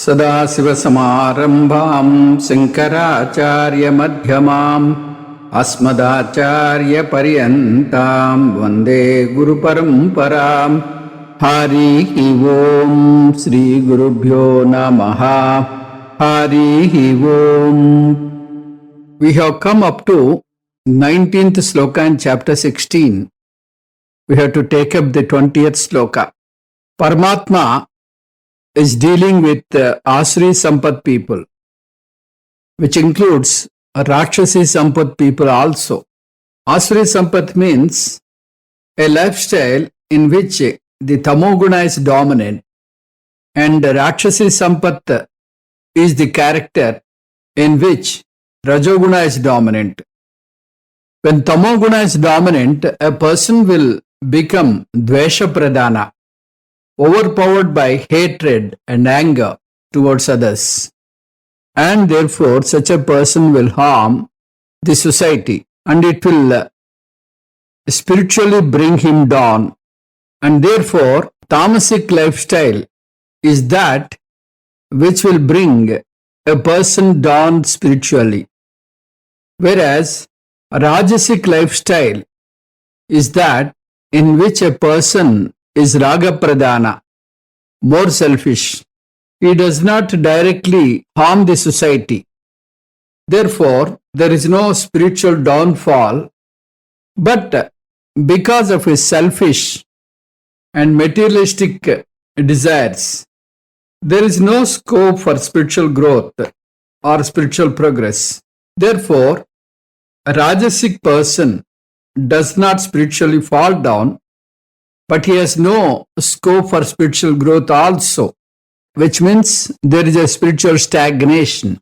सदाशिवसमारम्भां शङ्कराचार्यमध्यमाम् अस्मदाचार्यपर्यन्तां वन्दे गुरुपरम्पराम्। हरिः ओम् श्रीगुरुभ्यो नमः। हरिः ओम्. We have come up to 19th sloka in chapter 16. We have to take up the 20th sloka. Paramatma is dealing with Asuri Sampat people, which includes Rakshasi Sampat people also. Asuri Sampat means a lifestyle in which the Tamoguna is dominant, and Rakshasi Sampat is the character in which Rajoguna is dominant. When Tamoguna is dominant, a person will become Dvesha Pradhana, overpowered by hatred and anger towards others. And therefore, such a person will harm the society, and it will spiritually bring him down. And therefore, tamasic lifestyle is that which will bring a person down spiritually. Whereas, Rajasic lifestyle is that in which a person is Raga Pradhana, more selfish. He does not directly harm the society. Therefore, there is no spiritual downfall, but because of his selfish and materialistic desires, there is no scope for spiritual growth or spiritual progress. Therefore, a Rajasic person does not spiritually fall down, but he has no scope for spiritual growth also, which means there is a spiritual stagnation.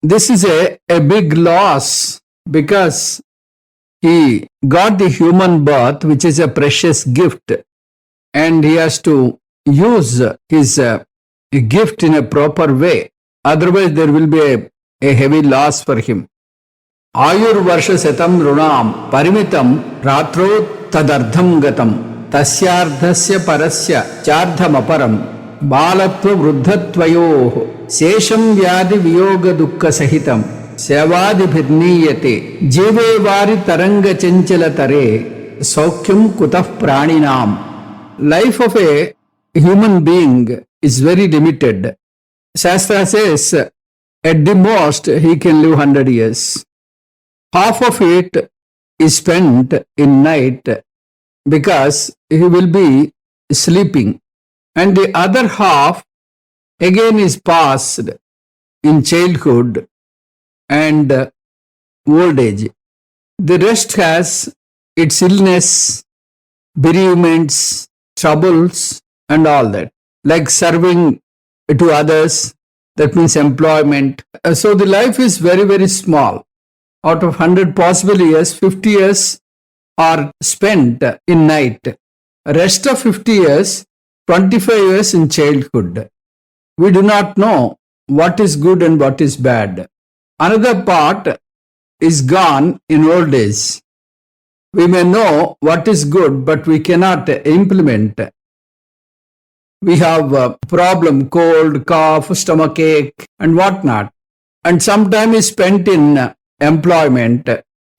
This is a big loss because he got the human birth, which is a precious gift, and he has to use his gift in a proper way. Otherwise, there will be a heavy loss for him. Ayur Varsha Satam Runam Parimitam Ratro Tadardham Gatam Tasyardhasya Parasya Chardhamaparam Balatva Vruddhatvayoh Sesham Vyadi Viyoga Dukkha Sahitam Sevadi Bhidniyate Jive Vari Taranga Chanchalatare Saukyam Kutah Praninam. Life of a human being is very limited. Shastra says at the most he can live 100 years. Half of it is spent in night because he will be sleeping, and the other half again is passed in childhood and old age. The rest has its illness, bereavements, troubles and all that, like serving to others, that means employment. So the life is very, very small. Out of 100 possible years, 50 years are spent in night. Rest of 50 years, 25 years in childhood. We do not know what is good and what is bad. Another part is gone in old age. We may know what is good, but we cannot implement. We have a problem, cold, cough, stomachache, and whatnot. And some time is spent in employment,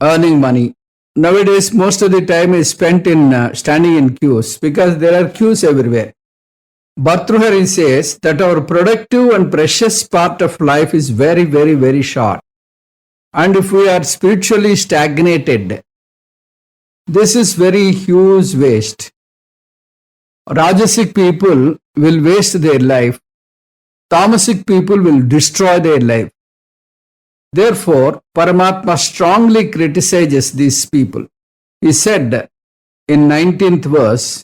earning money. Nowadays, most of the time is spent in standing in queues because there are queues everywhere. Bhartrhari says that our productive and precious part of life is very, very, very short. And if we are spiritually stagnated, this is very huge waste. Rajasic people will waste their life. Tamasic people will destroy their life. Therefore, Paramatma strongly criticizes these people. He said in 19th verse,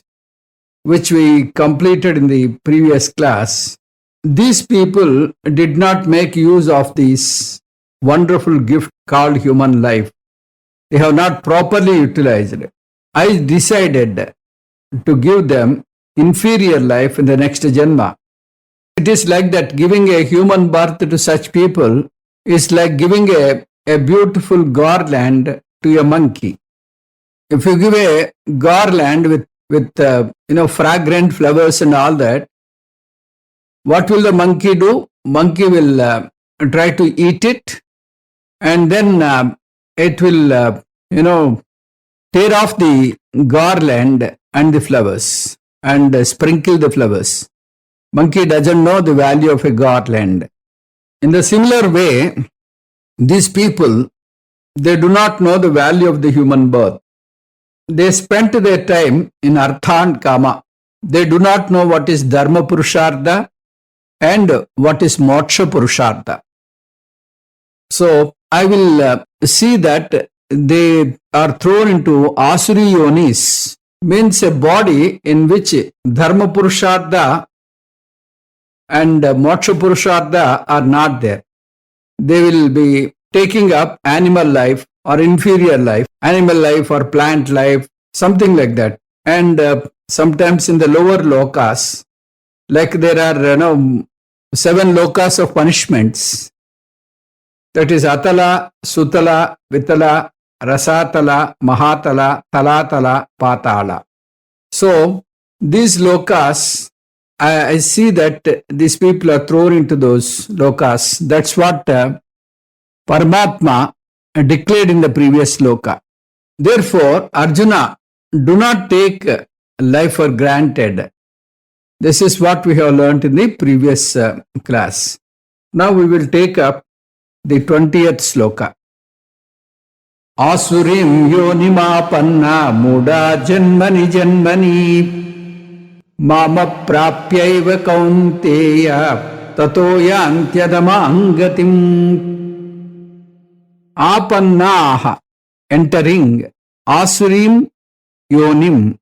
which we completed in the previous class, these people did not make use of this wonderful gift called human life. They have not properly utilized it. I decided to give them inferior life in the next Janma. It is like that giving a human birth to such people is like giving a beautiful garland to a monkey. If you give a garland with fragrant flowers and all that, What will the monkey do? Monkey will try to eat it, and then it will, tear off the garland and the flowers and sprinkle the flowers. Monkey doesn't know the value of a garland. In the similar way, these people, they do not know the value of the human birth. They spent their time in Artha and Kama. They do not know what is Dharma Purushartha and what is Moksha Purushartha. So I will see that they are thrown into Asuri Yonis, means a body in which Dharma Purushartha and Moksha Purushartha are not there. They will be taking up animal life or inferior life, animal life or plant life, something like that. And sometimes in the lower lokas, like there are 7 lokas of punishments. That is Atala, Sutala, Vitala, Rasatala, Mahatala, Talatala, Patala. So these lokas, I see that these people are thrown into those lokas. That's what Paramatma declared in the previous sloka. Therefore, Arjuna, do not take life for granted. This is what we have learned in the previous class. Now we will take up the 20th sloka. Asurim yonimapanna muda janmani janmani mama prapyaiva kaunteya tato yantyadamangatim. Apannaha, entering Asurim yonim,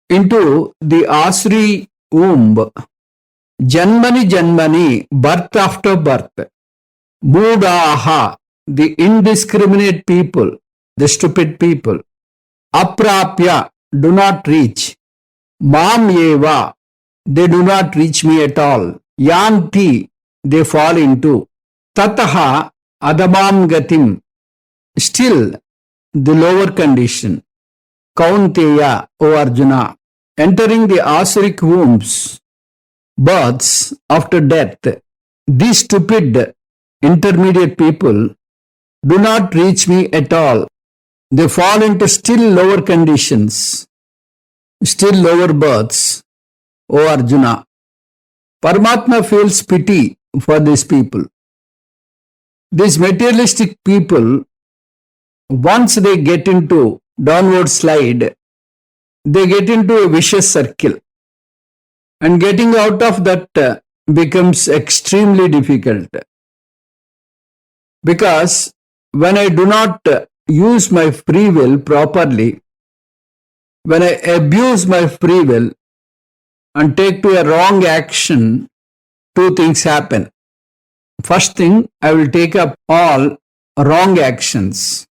into the Asuri womb. Janmani janmani, birth after birth. Mudaha, the indiscriminate people, the stupid people. Aprapya, do not reach. Mam eva, they do not reach me at all. Yanti, they fall into. Tataha, adamam gatim, still the lower condition. Kaunteya, O Arjuna, entering the Asuric wombs, births after death, these stupid intermediate people do not reach me at all. They fall into still lower conditions, still lower births, O Arjuna. Paramatma feels pity for these people. These materialistic people, once they get into downward slide, they get into a vicious circle. And getting out of that becomes extremely difficult. Because when I do not use my free will properly, when I abuse my free will and take to a wrong action, 2 things happen. First thing, I will take up all wrong actions,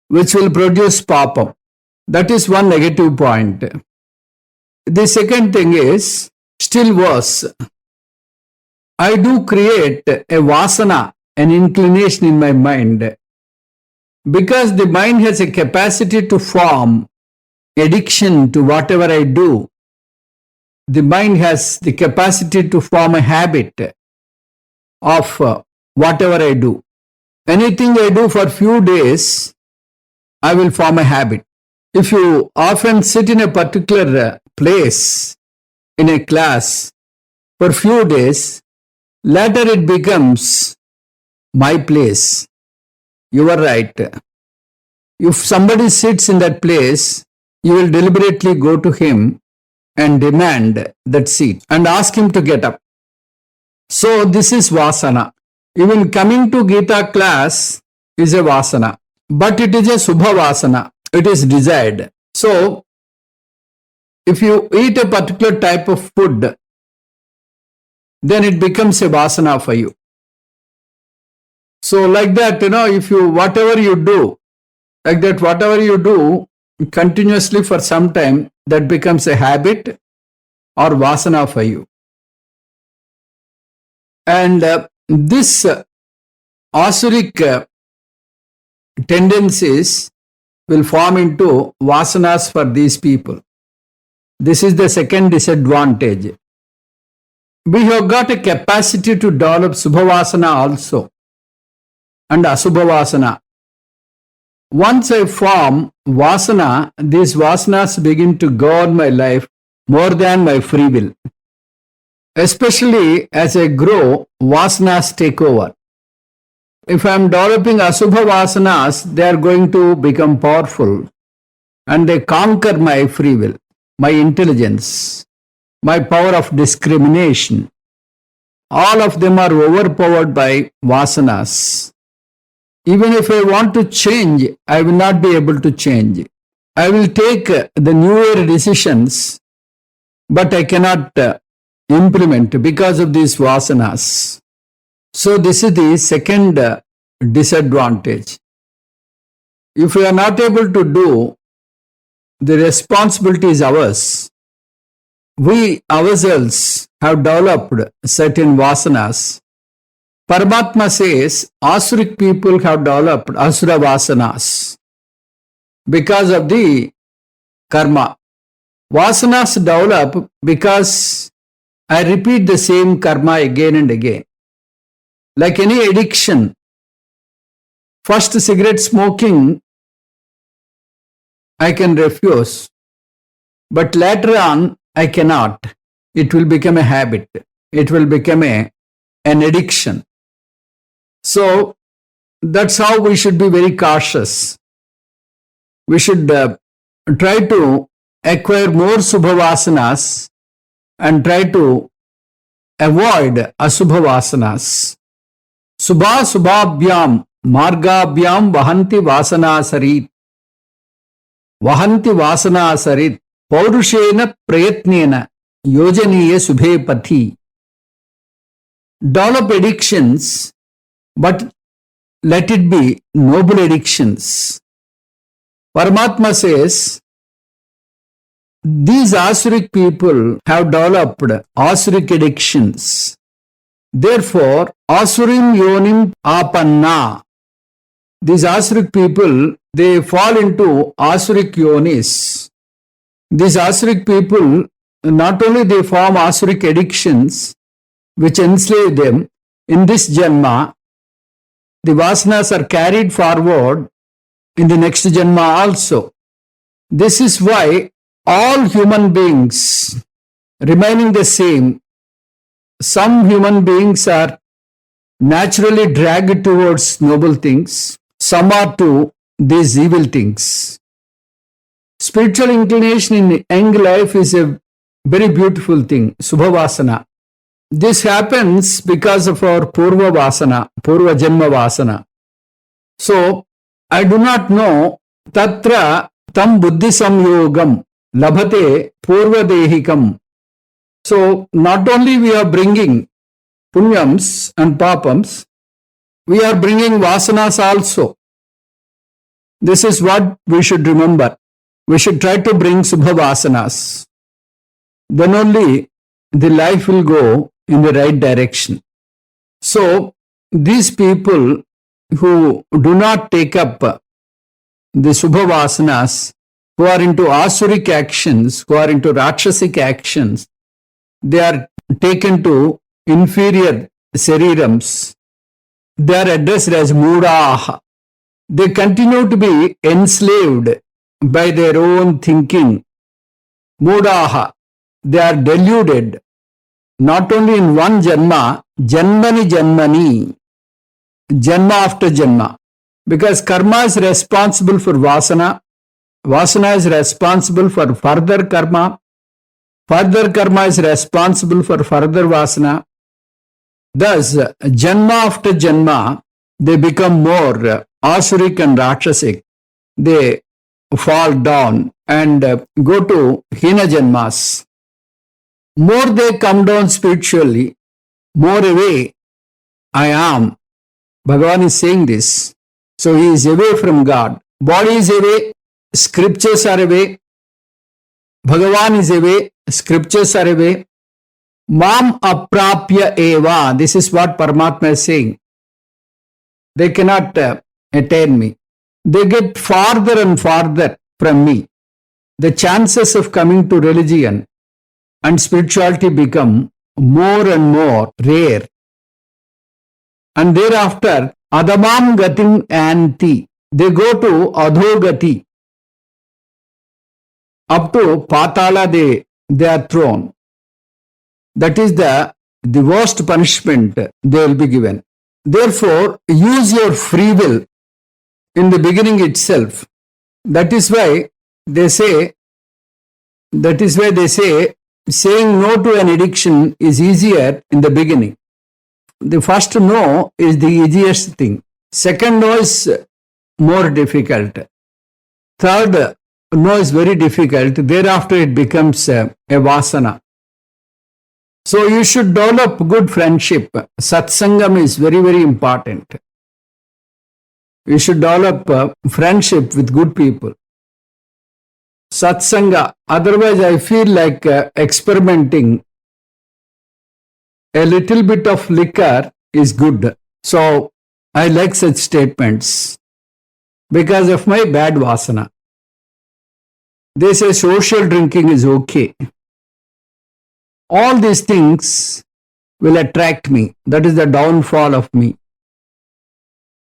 which will produce papam. That is one negative point. The second thing is, still worse, I do create a vasana, an inclination in my mind, because the mind has a capacity to form addiction to whatever I do. The mind has the capacity to form a habit of whatever I do. Anything I do for few days, I will form a habit. If you often sit in a particular place in a class for few days, later it becomes my place. You are right. If somebody sits in that place, you will deliberately go to him and demand that seat and ask him to get up. So this is vasana. Even coming to Gita class is a vasana, but it is a subha vasana. It is desired. So if you eat a particular type of food, then it becomes a vasana for you. So like that, if you, whatever you do, like that, whatever you do continuously for some time, that becomes a habit or vasana for you. And this asuric tendencies will form into vasanas for these people. This is the second disadvantage. We have got a capacity to develop Subhavasana also and Asubhavasana. Once I form Vasana, these Vasanas begin to govern my life more than my free will. Especially as I grow, Vasanas take over. If I am developing Asubha Vasanas, they are going to become powerful and they conquer my free will, my intelligence, my power of discrimination. All of them are overpowered by Vasanas. Even if I want to change, I will not be able to change. I will take the newer decisions, but I cannot implement because of these Vasanas. So this is the second disadvantage. If we are not able to do, the responsibility is ours. We ourselves have developed certain Vasanas. Paramatma says Asuric people have developed Asura Vasanas because of the karma. Vasanas develop because I repeat the same karma again and again. Like any addiction, first cigarette smoking, I can refuse. But later on, I cannot. It will become a habit. It will become an addiction. So that's how we should be very cautious. We should try to acquire more Subhavasanas and try to avoid Asubhavasanas. Subha Subhabhyam Margabhyam Vahanti Vasana Sarit. Vahanti Vasana Sarit Paurushena Prayatnena Yojaniya Subhe Pathi. Develop addictions, but let it be noble addictions. Paramatma says, these Asuric people have developed Asuric addictions. Therefore, Asurim Yonim Apanna. These Asuric people, they fall into Asuric Yonis. These Asuric people, not only they form Asuric addictions, which enslave them in this Janma, the Vasanas are carried forward in the next Janma also. This is why all human beings remaining the same, some human beings are naturally dragged towards noble things, some are to these evil things. Spiritual inclination in young life is a very beautiful thing, Subhavasana. This happens because of our Purva Vasana, Purva Janma Vasana. So, I do not know, Tatra Tam Buddhi Samyogam Labhate Purva Dehikam. So, not only we are bringing punyams and papams, we are bringing vasanas also. This is what we should remember. We should try to bring Subha Vasanas. Then only the life will go in the right direction. So, these people who do not take up the Subha Vasanas, who are into Asuric actions, who are into Rakshasic actions, they are taken to inferior Sarirams. They are addressed as Mudaha. They continue to be enslaved by their own thinking. Mudaha. They are deluded. Not only in one Janma, Janmani Janmani. Janma after Janma. Because karma is responsible for Vasana. Vasana is responsible for further karma. Further karma is responsible for further Vasana. Thus, Janma after Janma, they become more Asuric and Rakshasic. They fall down and go to Hina Janmas. More they come down spiritually, more away I am. Bhagavan is saying this. So he is away from God. Body is away, scriptures are away. Bhagavan is away, scriptures are away. Mam aprapya eva. This is what Paramatma is saying. They cannot attain me. They get farther and farther from me. The chances of coming to religion and spirituality become more and more rare. And thereafter, Adamam Gatim Anti. They go to Adhogati. Up to Patala they are thrown. That is the worst punishment they will be given. Therefore, use your free will in the beginning itself. That is why they say, saying no to an addiction is easier in the beginning. The first no is the easiest thing. Second no is more difficult. Third no is very difficult. Thereafter it becomes a vasana. So you should develop good friendship. Satsangam is very, very important. You should develop friendship with good people. Satsanga. Otherwise, I feel like experimenting. A little bit of liquor is good. So I like such statements because of my bad vasana. They say social drinking is okay. All these things will attract me. That is the downfall of me.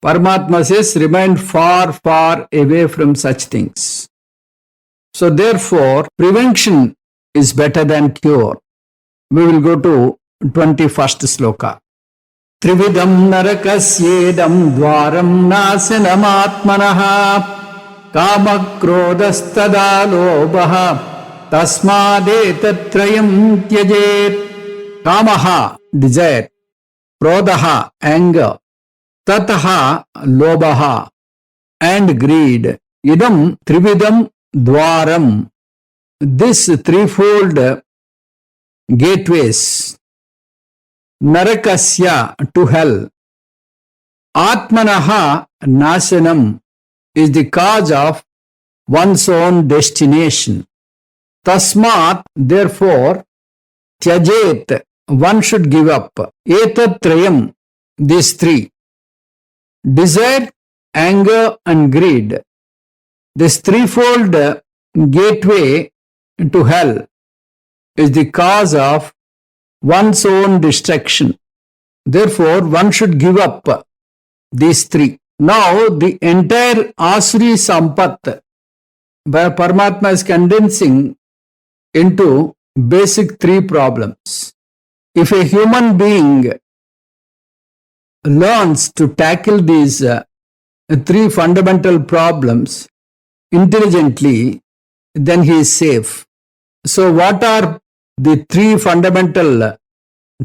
Paramatma says, remain far, far away from such things. So therefore, prevention is better than cure. We will go to 21st sloka. Trividam narakasyedam dvaram nasanamaatmanaha kama krodastada lobaha tasmadetattrayam tyajet. Kamaha, desire. Krodaha, anger. Tataha, lobaha, and greed. Idam trividam dvaram. This threefold gateways. Narakasya, to hell. Atmanaha, nasanam, is the cause of one's own destination. Tasmat, therefore, tyajet, one should give up. Etatrayam, these three. Desire, anger, and greed. This threefold gateway to hell is the cause of one's own destruction. Therefore, one should give up these three. Now, the entire Asuri Sampat, where Paramatma is condensing into basic three problems. If a human being learns to tackle these three fundamental problems intelligently, then he is safe. So what are the three fundamental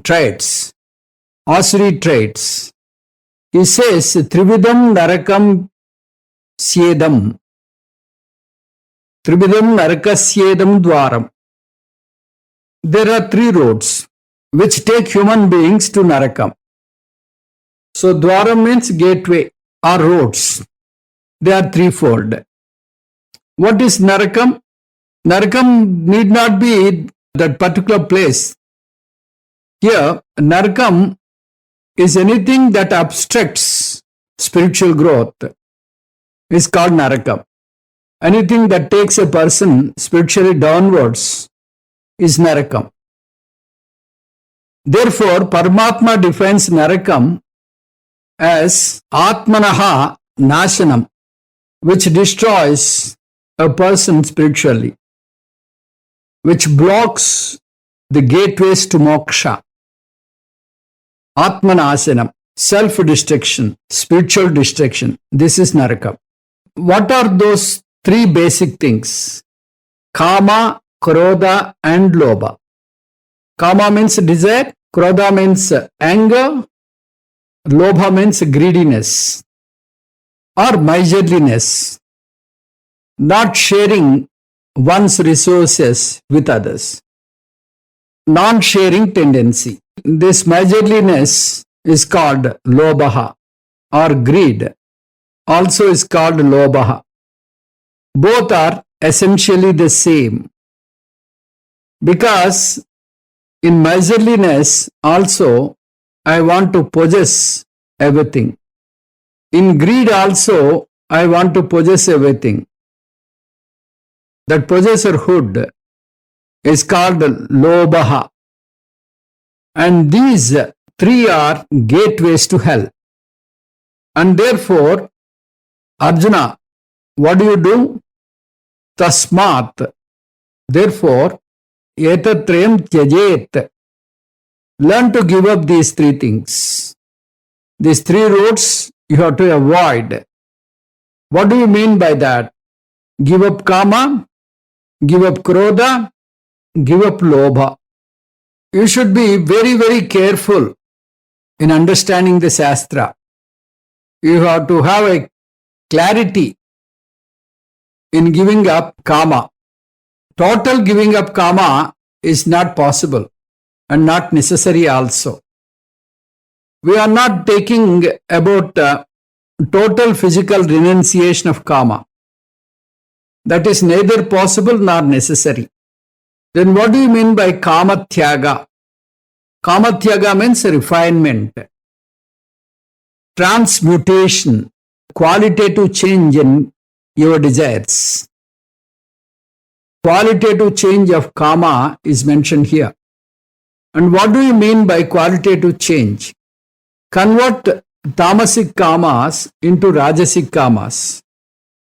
traits, Asuri traits? He says, Trividam Narakam Syedam. Trividam Narakasyedam Dwaram. There are three roads which take human beings to Narakam. So Dwaram means gateway or roads. They are threefold. What is Narakam? Narakam need not be that particular place. Here, Narakam is anything that obstructs spiritual growth is called Narakam. Anything that takes a person spiritually downwards is Narakam. Therefore, Paramatma defines Narakam as Atmanaha Nashanam, which destroys a person spiritually, which blocks the gateways to moksha. Atmanasanam, self-destruction, spiritual destruction. This is Narakam. What are those three basic things? Kama, Krodha, and Lobha. Kama means desire, Krodha means anger, Lobha means greediness or miserliness, not sharing one's resources with others. Non-sharing tendency. This miserliness is called Lobha or greed, also is called Lobha. Both are essentially the same, because in miserliness also I want to possess everything. In greed also I want to possess everything. That possessorhood is called Lobha. And these three are gateways to hell. And therefore, Arjuna, what do? Tasmat. Therefore, etatrayam tyajet. Learn to give up these three things. These three roads you have to avoid. What do you mean by that? Give up kama, give up krodha, give up lobha. You should be very, very careful in understanding the Shastra. You have to have a clarity in giving up kama. Total giving up kama is not possible and not necessary also. We are not taking about total physical renunciation of kama. That is neither possible nor necessary. Then what do you mean by kama tyaga? Kama tyaga means refinement, transmutation, qualitative change in your desires. Qualitative change of kama is mentioned here. And what do you mean by qualitative change? Convert tamasic kamas into rajasic kamas.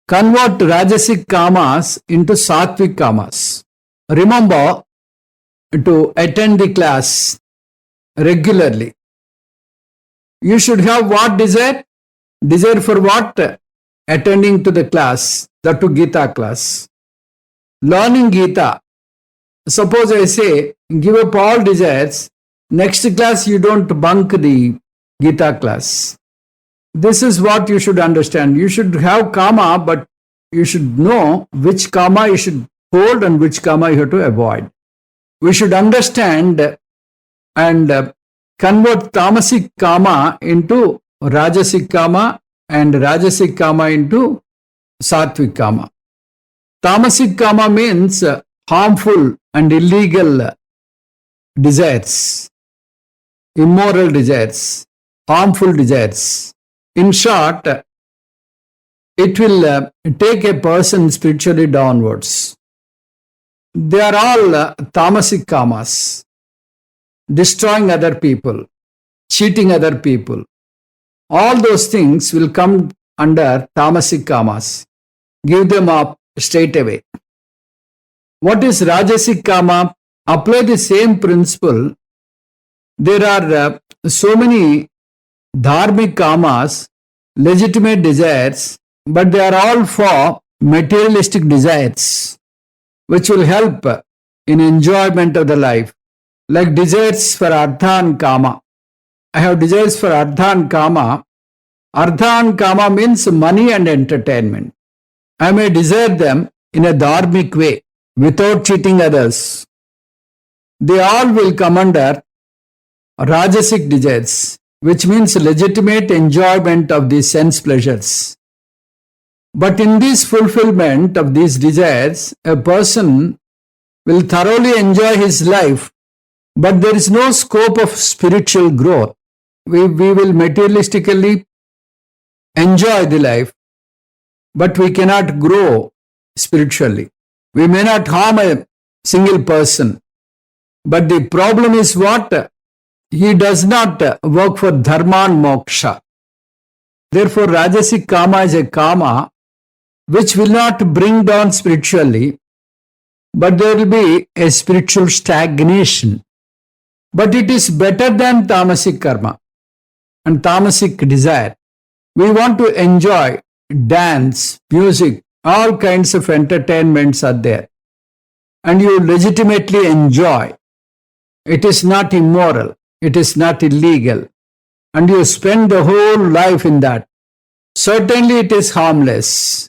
Convert rajasic kamas into sattvic kamas. Remember to attend the class regularly. You should have what desire? Desire for what? Attending to the class, that to Gita class. Learning Gita. Suppose I say, give up all desires, next class you don't bunk the Gita class. This is what you should understand. You should have kama, but you should know which kama you should hold and which kama you have to avoid. We should understand and convert tamasic kama into rajasic kama and rajasic kama into sattvic kama. Tamasic kama means harmful and illegal desires, immoral desires, harmful desires. In short, it will take a person spiritually downwards. They are all tamasic kamas, destroying other people, cheating other people. All those things will come under tamasic kamas. Give them up straight away. What is rajasic kama? Apply the same principle. There are so many dharmic kamas, legitimate desires, but they are all for materialistic desires, which will help in enjoyment of the life. Like desires for artha and kama. I have desires for artha and kama. Artha and kama means money and entertainment. I may desire them in a dharmic way, without cheating others. They all will come under rajasic desires, which means legitimate enjoyment of these sense pleasures. But in this fulfillment of these desires, a person will thoroughly enjoy his life, but there is no scope of spiritual growth. We will materialistically enjoy the life, but we cannot grow spiritually. We may not harm a single person, but the problem is what? He does not work for dharma and moksha. Therefore, rajasic kama is a kama which will not bring down spiritually, but there will be a spiritual stagnation. But it is better than tamasic karma and tamasic desire. We want to enjoy dance, music, all kinds of entertainments are there. And you legitimately enjoy. It is not immoral. It is not illegal. And you spend the whole life in that. Certainly it is harmless.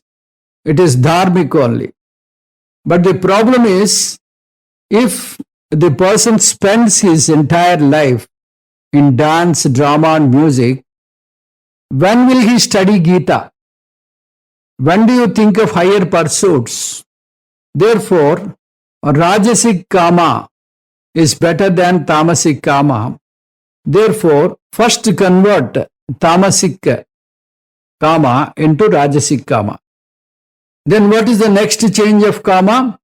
It is dharmic only. But the problem is, if the person spends his entire life in dance, drama and music, when will he study Gita? When do you think of higher pursuits? Therefore, rajasic kama is better than tamasic kama. Therefore, first convert tamasic kama into rajasic kama. Then what is the next change of kama?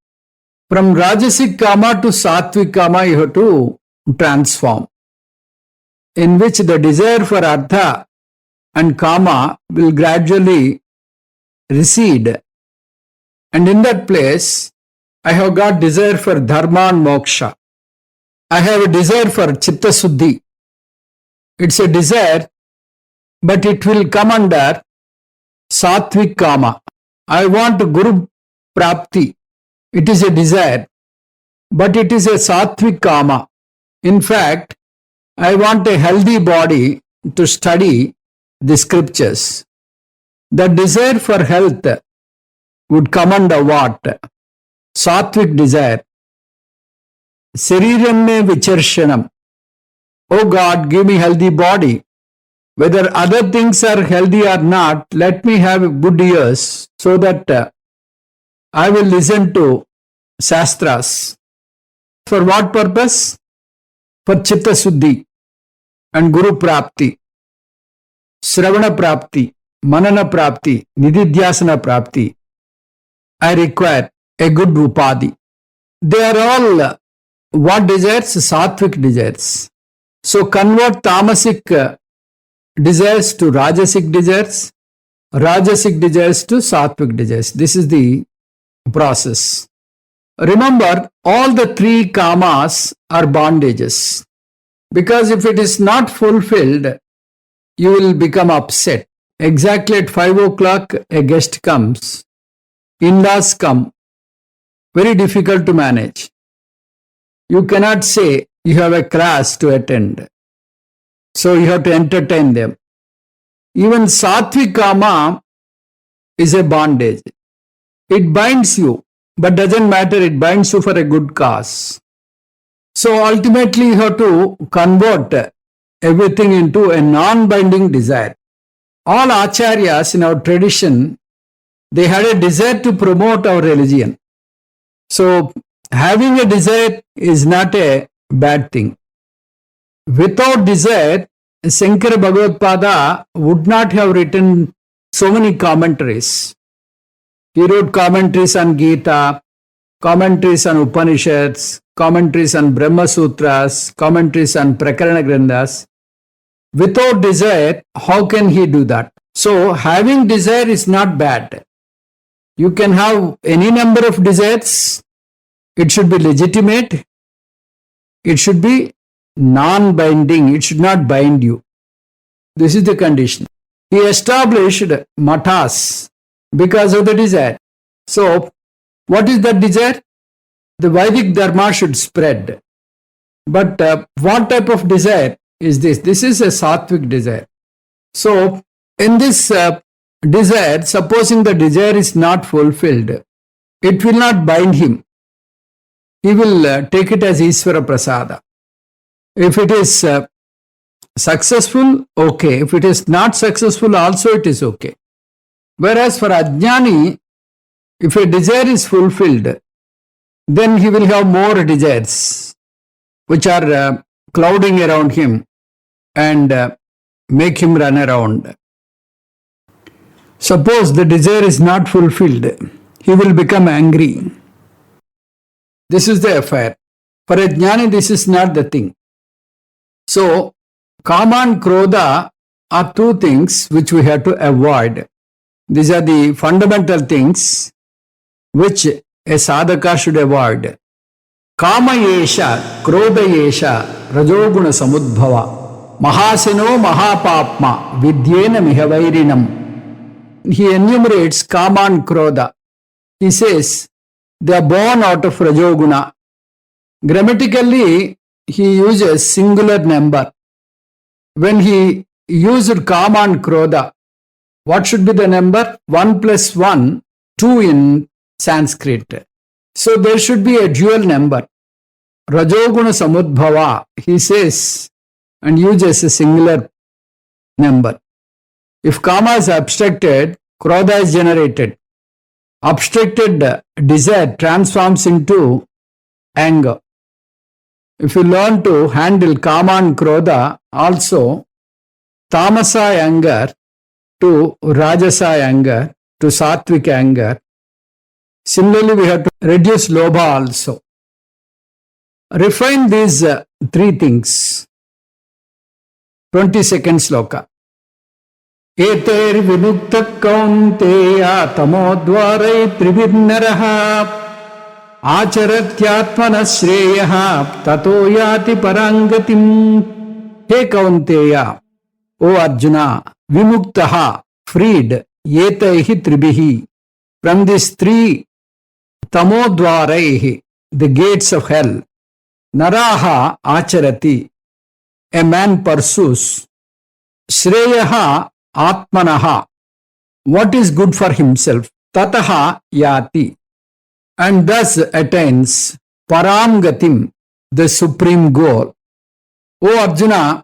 From rajasic kama to sattvic kama you have to transform. in which the desire for artha and kama will gradually recede. And in that place, I have got desire for dharma and moksha. I have a desire for chitta suddhi. It's a desire, but it will come under sattvic kama. I want guru prapti. It is a desire, but it is a sattvic kama. In fact, I want a healthy body to study the scriptures. The desire for health would come under what? Sattvic desire. Sariram me vicharshanam. Oh God, give me healthy body. Whether other things are healthy or not, let me have good ears so that I will listen to Shastras. For what purpose? For Chitta Suddhi and Guru Prapti, Shravana Prapti, Manana Prapti, Nididhyasana Prapti. I require a good Upadi. They are all what desires? Sattvic desires. So convert tamasic desires to rajasic desires, rajasic desires to sattvic desires. This is the process. Remember, all the three kamas are bondages. Because if it is not fulfilled, you will become upset. Exactly at 5 o'clock, a guest comes. In-laws come. Very difficult to manage. You cannot say you have a class to attend. So you have to entertain them. Even sattvic kama is a bondage. It binds you, but doesn't matter, it binds you for a good cause. So ultimately you have to convert everything into a non-binding desire. All acharyas in our tradition, they had a desire to promote our religion. So having a desire is not a bad thing. Without desire, Shankara Bhagavad-pada would not have written so many commentaries. He wrote commentaries on Gita, commentaries on Upanishads, commentaries on Brahma Sutras, commentaries on Prakarana Granthas. Without desire, how can he do that? So having desire is not bad. You can have any number of desires. It should be legitimate. It should be non-binding. It should not bind you. This is the condition. He established mathas because of the desire. So, what is that desire? The Vedic Dharma should spread. But what type of desire is this? This is a sattvic desire. So, in this desire, supposing the desire is not fulfilled, it will not bind him. He will take it as Ishvara Prasada. If it is successful, okay. If it is not successful, also it is okay. Whereas for Ajnani, if a desire is fulfilled, then he will have more desires which are clouding around him and make him run around. Suppose the desire is not fulfilled, he will become angry. This is the affair. For a jnani, this is not the thing. So, kama and krodha are two things which we have to avoid. These are the fundamental things which a sadhaka should avoid. Kama yesha, krodha yesha, rajoguna samudbhava, mahasino mahapapma, vidyena mihavairinam. He enumerates kama and krodha. He says, they are born out of rajoguna. Grammatically, he uses singular number. When he used kama and krodha, what should be the number? 1 plus 1, 2 in Sanskrit. So there should be a dual number. Rajoguna samudbhava, he says, and uses a singular number. If kama is abstracted, krodha is generated. Abstracted desire transforms into anger. If you learn to handle kama and krodha, also tamasa anger to rajasa anger to sattvic anger. Similarly, we have to reduce lobha also. Refine these three things. 22nd sloka. Eter vimukta kaunteya tamodvarai tribirnaraha Acharatyatmana shreyaha tato yati parangatim. He Kaunteya, O Arjuna, vimuktaha, freed, yetaihi tribihi, from these three tamodvaraihi, the gates of hell. Naraha acharati, a man pursues. Shreyaha atmanaha, what is good for himself. Tataha yati, and thus attains paramgatim, the supreme goal. O Arjuna,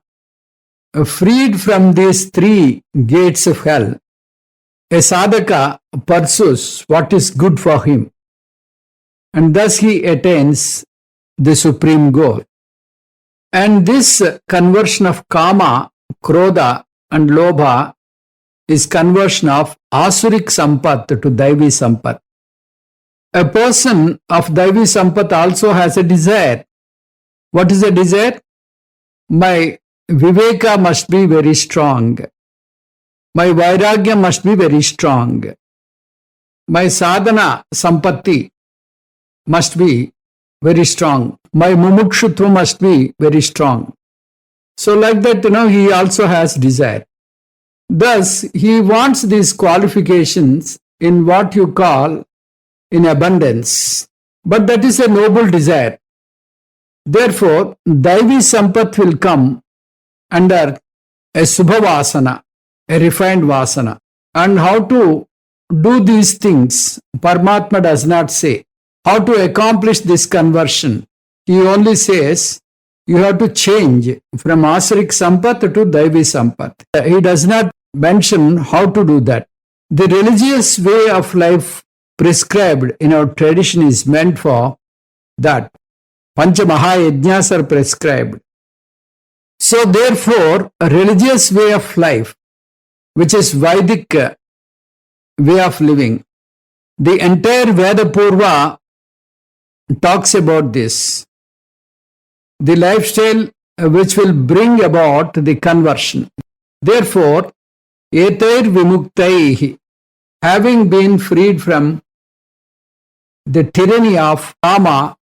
freed from these three gates of hell, a sadhaka pursues what is good for him, and thus he attains the supreme goal. And this conversion of kama, krodha and lobha is conversion of asuric sampat to daivi sampat. A person of daivi sampat also has a desire. What is a desire? My viveka must be very strong. My vairagya must be very strong. My sadhana sampatti must be very strong. My mumukshutva must be very strong. So like that, he also has desire. Thus, he wants these qualifications in what you call in abundance. But that is a noble desire. Therefore, Daivi Sampat will come under a Subha Vasana, a refined Vasana. And how to do these things, Paramatma does not say. How to accomplish this conversion? He only says, you have to change from Asurik Sampat to Daivi Sampat. He does not mention how to do that. The religious way of life prescribed in our tradition is meant for that. Pancha Mahayajnas are prescribed. So therefore, a religious way of life, which is Vedic way of living, the entire Veda Purva talks about this. The lifestyle which will bring about the conversion. Therefore, Eter Vimuktaihi, having been freed from the tyranny of kama,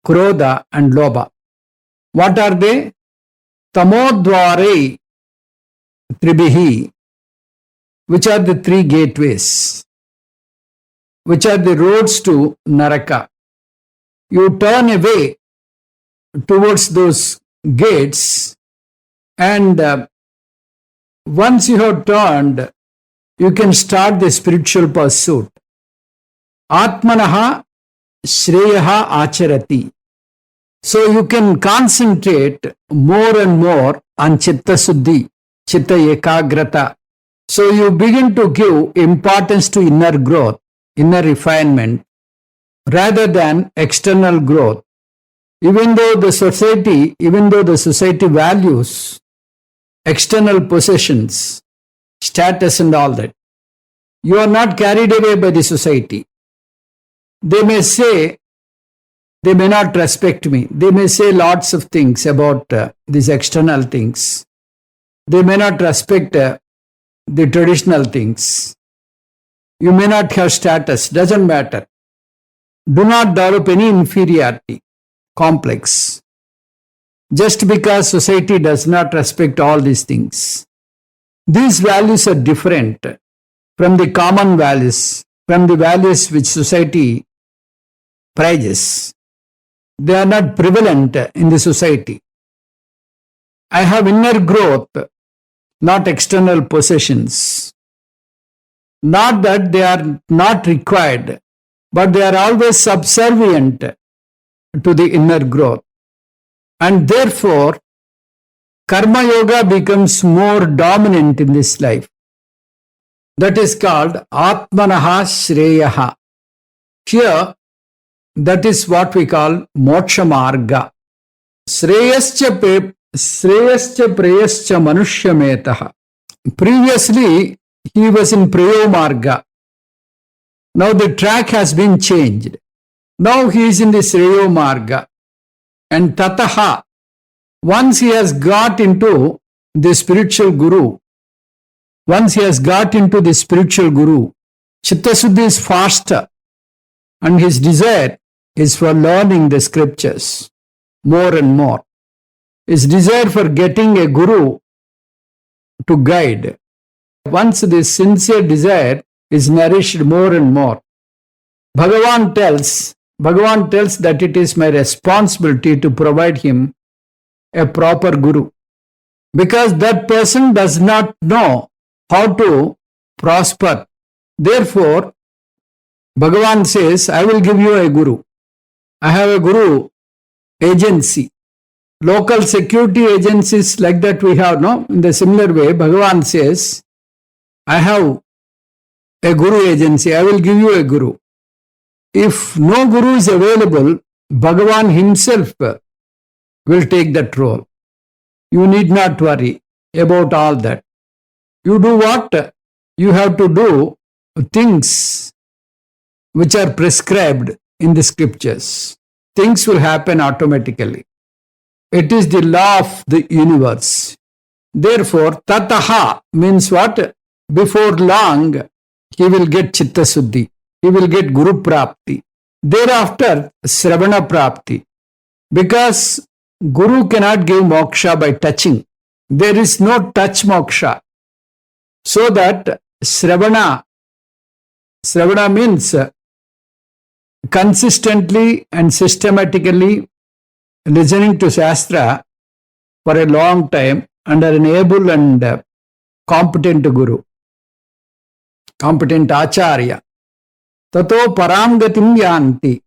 krodha and lobha. What are they? Tamodvare tribihi, which are the three gateways, which are the roads to Naraka. You turn away towards those gates, and once you have turned, you can start the spiritual pursuit. Atmanaha Shreyaha Acharati. So you can concentrate more and more on Chitta Suddhi, Chitta Ekagrata. So you begin to give importance to inner growth, inner refinement, rather than external growth. Even though the society values external possessions, status and all that, you are not carried away by the society. They may say, they may not respect me. They may say lots of things about these external things. They may not respect the traditional things. You may not have status, doesn't matter. Do not develop any inferiority complex. Just because society does not respect all these things. These values are different from the common values, from the values which society prizes. They are not prevalent in the society. I have inner growth, not external possessions. Not that they are not required, but they are always subservient to the inner growth. And therefore, Karma Yoga becomes more dominant in this life. That is called Atmanaha Shreyaha. Here, that is what we call Moksha Marga. Shreyascha Preyascha Manushya. Previously, he was in Preyo Marga. Now the track has been changed. Now he is in the Shreyo Marga. And Tataha, once he has got into the spiritual guru, once he has got into the spiritual guru, Chittasuddhi is faster, and his desire is for learning the scriptures more and more. His desire for getting a guru to guide. Once this sincere desire is nourished more and more, Bhagavan tells that it is my responsibility to provide him a proper guru, because that person does not know how to prosper. Therefore, Bhagavan says, I will give you a guru. I have a guru agency. Local security agencies like that we have, no? In the similar way, Bhagavan says, I have a guru agency. I will give you a guru. If no guru is available, Bhagavan himself will take that role. You need not worry about all that. You do what? You have to do things which are prescribed in the scriptures. Things will happen automatically. It is the law of the universe. Therefore, tataha means what? Before long, he will get chitta suddhi. He will get guru prapti. Thereafter, sravana prapti. Because guru cannot give moksha by touching. There is no touch moksha. So that sravana means consistently and systematically listening to Shastra for a long time under an able and competent guru, competent acharya. Tato paramgatim yanti.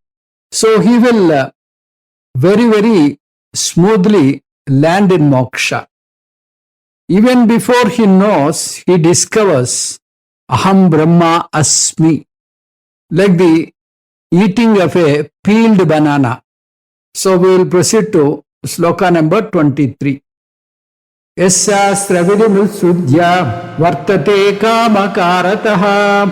So he will very, very smoothly land in moksha. Even before he knows, he discovers aham brahma asmi, like the eating of a peeled banana. So we will proceed to sloka number 23. Yasya vidimul sudhya vartate kamakarataha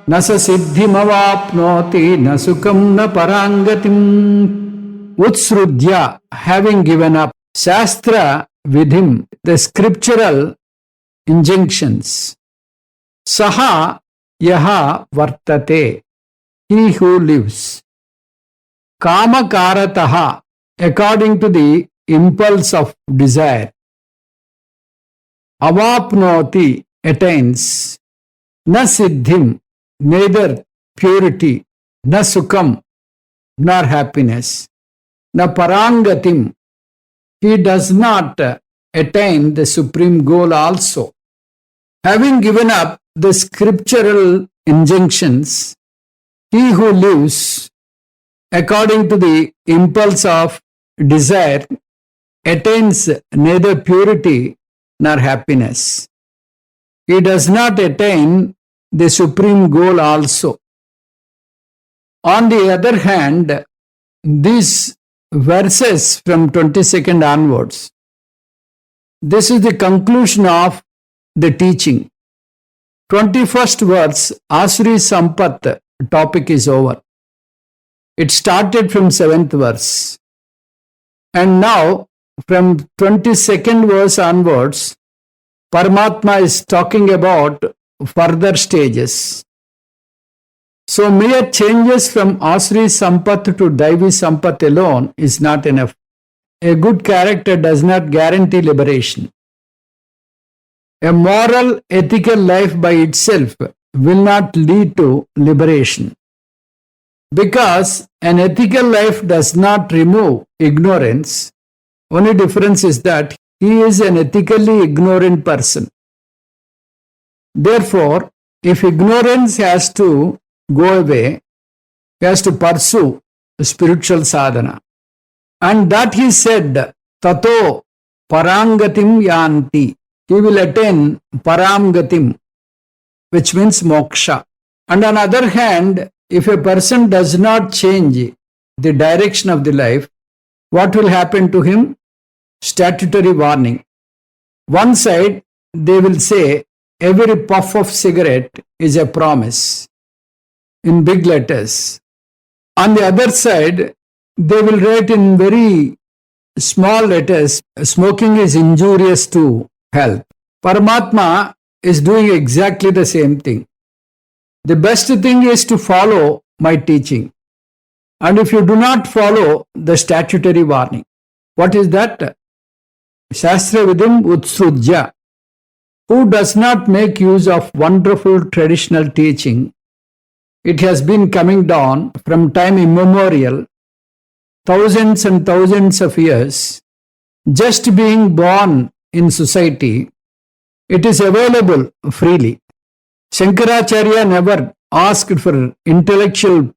nasa siddhimavapnoti nasukam na parangatim. Utsrudhya, having given up Shastra vidhim, the scriptural injunctions. Saha yaha vartate, he who lives. Kamakarataha, according to the impulse of desire. Avapnoti, attains. Na siddhim, neither purity, na sukham, nor happiness. Na parangatim, he does not attain the supreme goal also. Having given up the scriptural injunctions, he who lives according to the impulse of desire attains neither purity nor happiness. He does not attain the supreme goal also. On the other hand, these verses from 22nd onwards, this is the conclusion of the teaching. 21st verse, Asuri Sampat topic is over. It started from 7th verse. And now, from 22nd verse onwards, Paramatma is talking about further stages. So mere changes from Asuri Sampat to Daivi Sampat alone is not enough. A good character does not guarantee liberation. A moral, ethical life by itself will not lead to liberation. Because an ethical life does not remove ignorance. Only difference is that he is an ethically ignorant person. Therefore, if ignorance has to go away, he has to pursue spiritual sadhana. And that he said, tato parangatim yanti. He will attain paramgatim, which means moksha. And on the other hand, if a person does not change the direction of the life, what will happen to him? Statutory warning. One side, they will say, every puff of cigarette is a promise in big letters. On the other side, they will write in very small letters, smoking is injurious to health. Paramatma is doing exactly the same thing. The best thing is to follow my teaching. And if you do not follow the statutory warning, what is that? Shastra Vidim Utsrujya. Who does not make use of wonderful traditional teaching? It has been coming down from time immemorial, thousands and thousands of years, just being born in society. It is available freely. Shankaracharya never asked for intellectual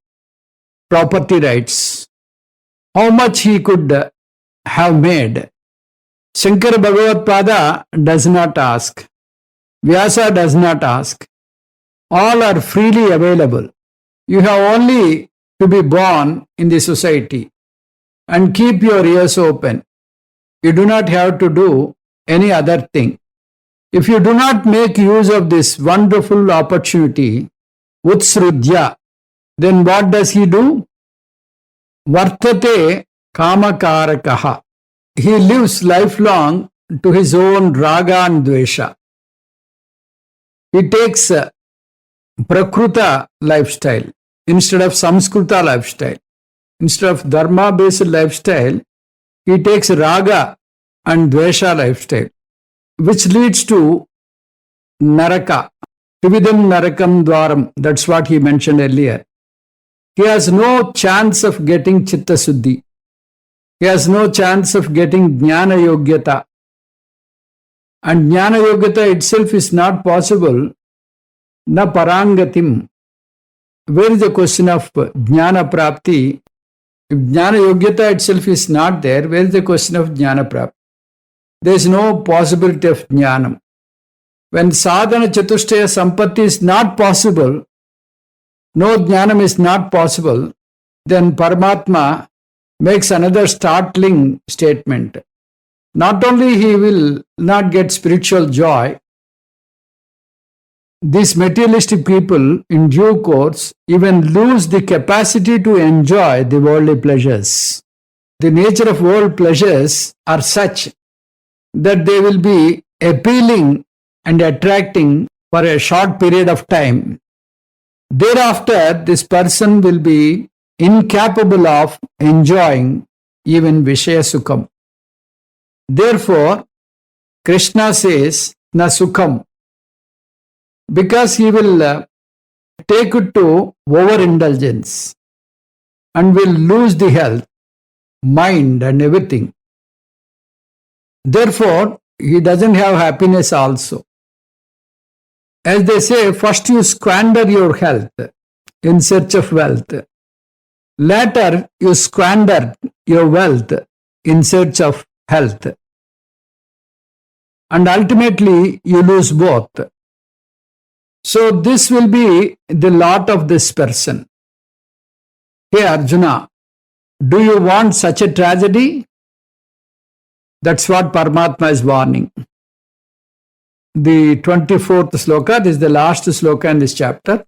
property rights. How much he could have made. Shankara Bhagavad-pada does not ask. Vyasa does not ask. All are freely available. You have only to be born in the society and keep your ears open. You do not have to do any other thing. If you do not make use of this wonderful opportunity, Utsrudya, then what does he do? Vartate kamakarakaha. He lives lifelong to his own raga and dvesha. He takes prakruta lifestyle instead of samskruta lifestyle. Instead of dharma based lifestyle, he takes raga and dvesha lifestyle, which leads to naraka. Tividam narakam dwaram. That's what he mentioned earlier. He has no chance of getting chitta suddhi. He has no chance of getting jnana yogyata. And jnana yogyata itself is not possible. Na parangatim. Where is the question of jnana prapti? If jnana yogyata itself is not there, where is the question of jnana prapti? There is no possibility of jnanam. When sadhana chatushtaya sampatti is not possible, no jnanam is not possible, then Paramatma makes another startling statement. Not only he will not get spiritual joy, these materialistic people in due course even lose the capacity to enjoy the worldly pleasures. The nature of world pleasures are such that they will be appealing and attracting for a short period of time. Thereafter, this person will be incapable of enjoying even Vishaya Sukham. Therefore, Krishna says, Na Sukham, because he will take it to overindulgence and will lose the health, mind and everything. Therefore, he doesn't have happiness also. As they say, first you squander your health in search of wealth. Later, you squander your wealth in search of health. And ultimately, you lose both. So, this will be the lot of this person. Hey Arjuna, do you want such a tragedy? That's what Paramatma is warning. The 24th sloka, this is the last sloka in this chapter.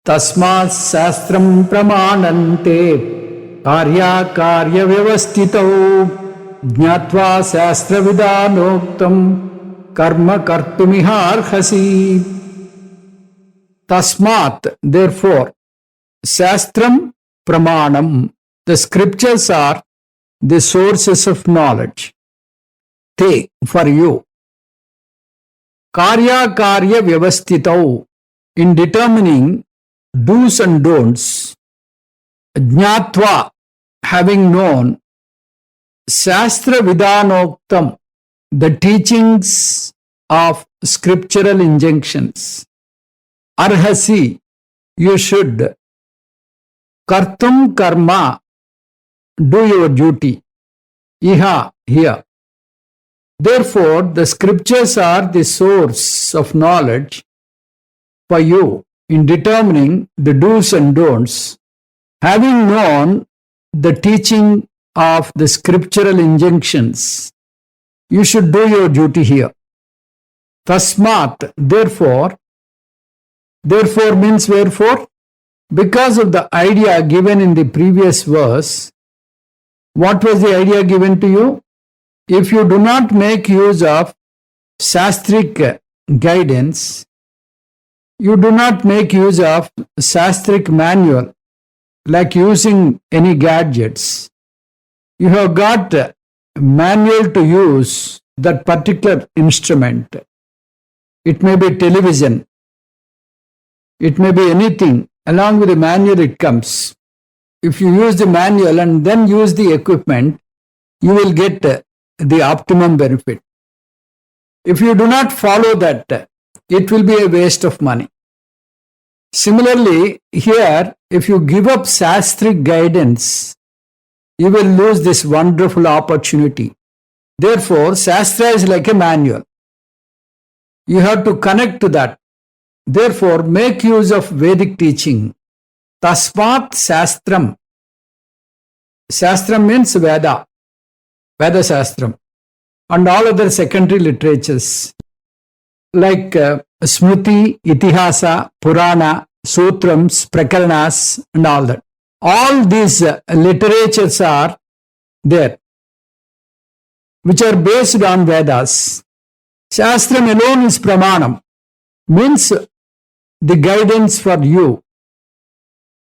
Tasmat sastram pramanante karya karya vyavastitau jnatva sastra vidanoktam karma kartumiharhasi. Tasmat, therefore, sastram pramanam. The scriptures are the sources of knowledge. Te, for you. Karya karya vyavastitau, in determining do's and don'ts. Jnatva, having known. Shastra vidanoktam, the teachings of scriptural injunctions. Arhasi, you should. Kartum karma, do your duty. Iha, here. Therefore, the scriptures are the source of knowledge for you in determining the do's and don'ts. Having known the teaching of the scriptural injunctions, you should do your duty here. Tasmat, therefore means wherefore? Because of the idea given in the previous verse, what was the idea given to you? If you do not make use of Shastric guidance, you do not make use of Shastric manual, like using any gadgets. You have got a manual to use that particular instrument. It may be television. It may be anything. Along with the manual it comes. If you use the manual and then use the equipment, you will get the optimum benefit. If you do not follow that, it will be a waste of money. Similarly, here, if you give up Shastric guidance, you will lose this wonderful opportunity. Therefore, Shastra is like a manual. You have to connect to that. Therefore, make use of Vedic teaching. Tasmat Shastram. Shastram means Veda. Veda Shastram. And all other secondary literatures like Smriti, Itihasa, Purana, Sutrams, Prakaranas, and all that. All these literatures are there, which are based on Vedas. Shastram alone is Pramanam, means the guidance for you.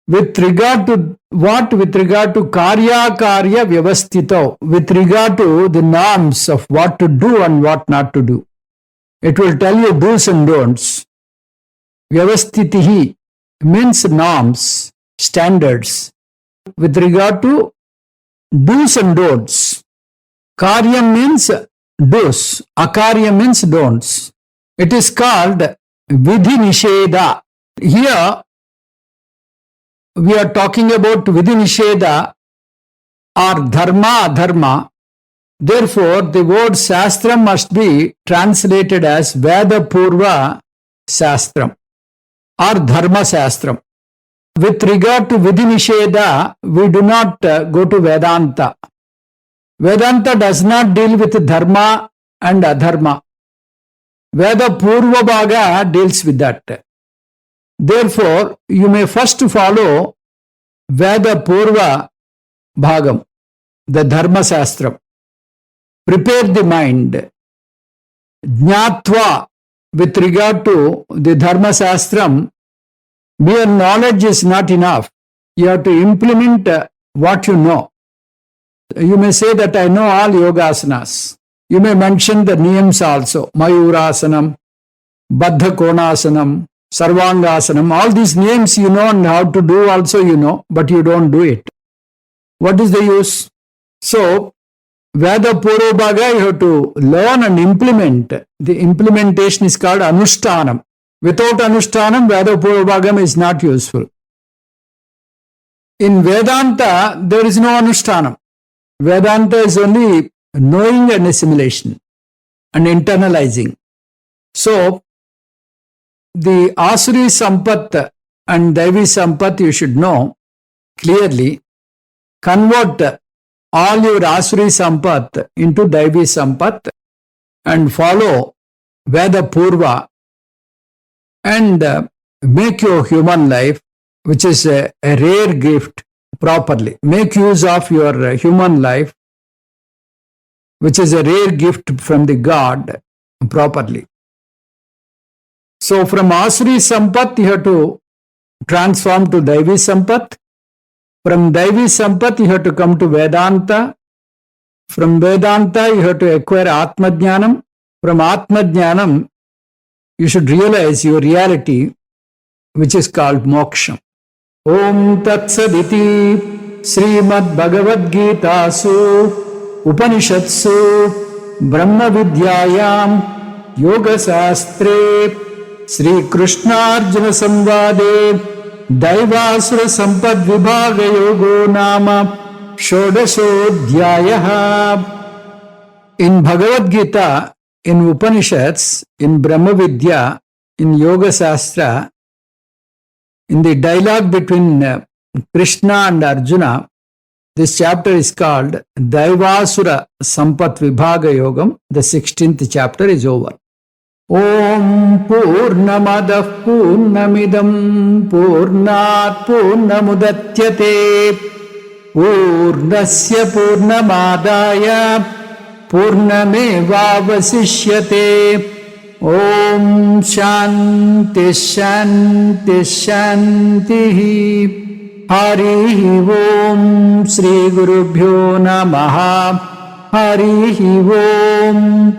With regard to what? With regard to Karya Karya Vyavastito, with regard to the norms of what to do and what not to do. It will tell you do's and don'ts. Vyavastitihi means norms, standards. With regard to do's and don'ts. Karyam means do's, akaryam means don'ts. It is called Vidhi Nisheda. Here we are talking about Vidhi Nisheda or Dharma Adharma. Therefore, the word Shastram must be translated as Veda Purva Shastram or Dharma Shastram. With regard to Vidhi Nisheda, we do not go to Vedanta. Vedanta does not deal with Dharma and Adharma. Veda Purva Bhaga deals with that. Therefore, you may first follow Veda Purva Bhagam, the Dharma Shastram. Prepare the mind. Jnatva, with regard to the Dharma Shastram, mere knowledge is not enough. You have to implement what you know. You may say that I know all yogasanas. You may mention the niyams also. Mayurasanam, Baddha Konasanam, Sarvangasanam. All these names you know and how to do also you know, but you don't do it. What is the use? So, Veda Purvabhaga, you have to learn and implement. The implementation is called Anushtanam. Without Anushtanam, Veda Purvabhagam is not useful. In Vedanta, there is no Anushtanam. Vedanta is only knowing and assimilation and internalizing. So, the Asuri Sampat and Daivi Sampat you should know clearly. Convert all your Asuri Sampat into Daivi Sampat and follow Veda Purva and make your human life, which is a rare gift, properly. Make use of your human life, which is a rare gift from the God, properly. So from Asuri Sampat, you have to transform to Daivi Sampat. From Daivi Sampat, you have to come to Vedanta. From Vedanta, you have to acquire Atma Jnanam. From Atma Jnanam, you should realize your reality, which is called Moksha. Om Tat Saditi Srimad Bhagavad Gita Su Upanishatsu Brahma Vidyayam Yoga Shastre Sri Krishna Arjuna Samvade Daivasura Sampadvibhaga Yogo Nama Shodashodhyayaha. In Bhagavad Gita, in Upanishads, in Brahma Vidya, in Yoga Shastra, in the dialogue between Krishna and Arjuna, this chapter is called Daivasura Sampadvibhaga Yogam. The 16th chapter is over. Om Purnamadah Purnamidam Purnat Purnamudatyate पूर्णस्य पूर्णमादाय पूर्णमेवावशिष्यते। ॐ शान्ति शान्ति शान्तिः। हरिः ॐ श्रीगुरुभ्यो नमः। हरिः ॐ।